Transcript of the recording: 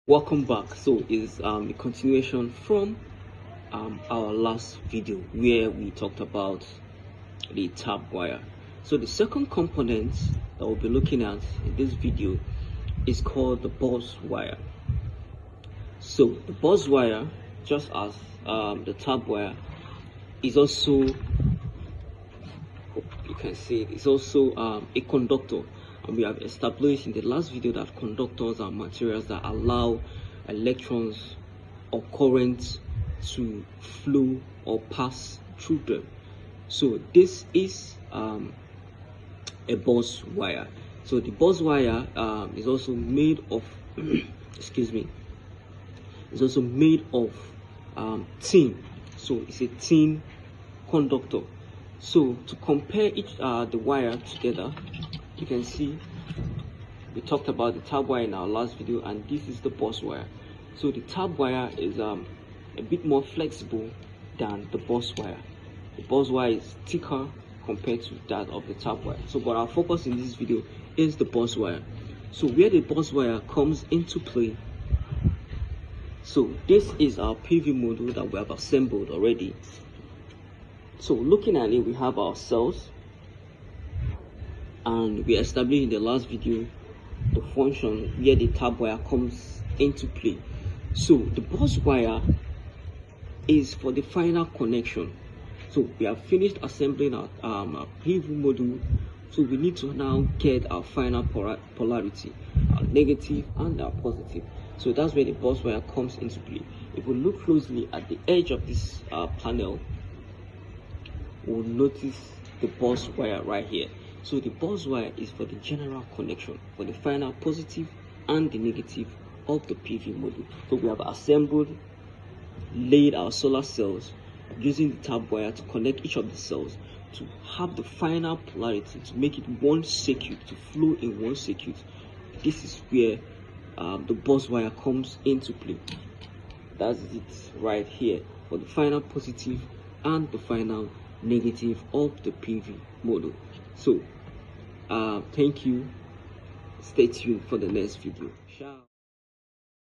Welcome back. So is a continuation from our last video where we talked about the tab wire. So the second component that we'll be looking at in this video is called the buzz wire. So the buzz wire, just as the tab wire, is also, you can see it's also a conductor. And we have established in the last video that conductors are materials that allow electrons or currents to flow or pass through them. So this is a buzz wire. So the buzz wire is also made of excuse me, is also made of tin. So it's a tin conductor. So to compare the wire together, you can see we talked about the tab wire in our last video, and this is the buzz wire. So the tab wire is a bit more flexible than the buzz wire. The buzz wire is thicker compared to that of the tab wire. So but our focus in this video is the buzz wire. So where the buzz wire comes into play, so this is our PV module that we have assembled already. So looking at it, we have our cells, and we established in the last video the function where the tab wire comes into play. So the buzz wire is for the final connection. So we have finished assembling our PV module, so we need to now get our final polarity, our negative and our positive. So that's where the buzz wire comes into play. If we look closely at the edge of this panel, we'll notice the buzz wire right here. So the buzz wire is for the general connection, for the final positive and the negative of the PV module. So we have assembled, laid our solar cells using the tab wire to connect each of the cells to have the final polarity, to make it one circuit, to flow in one circuit. This is where the buzz wire comes into play. That's it right here, for the final positive and the final negative of the PV module. So thank you, stay tuned for the next video. Ciao.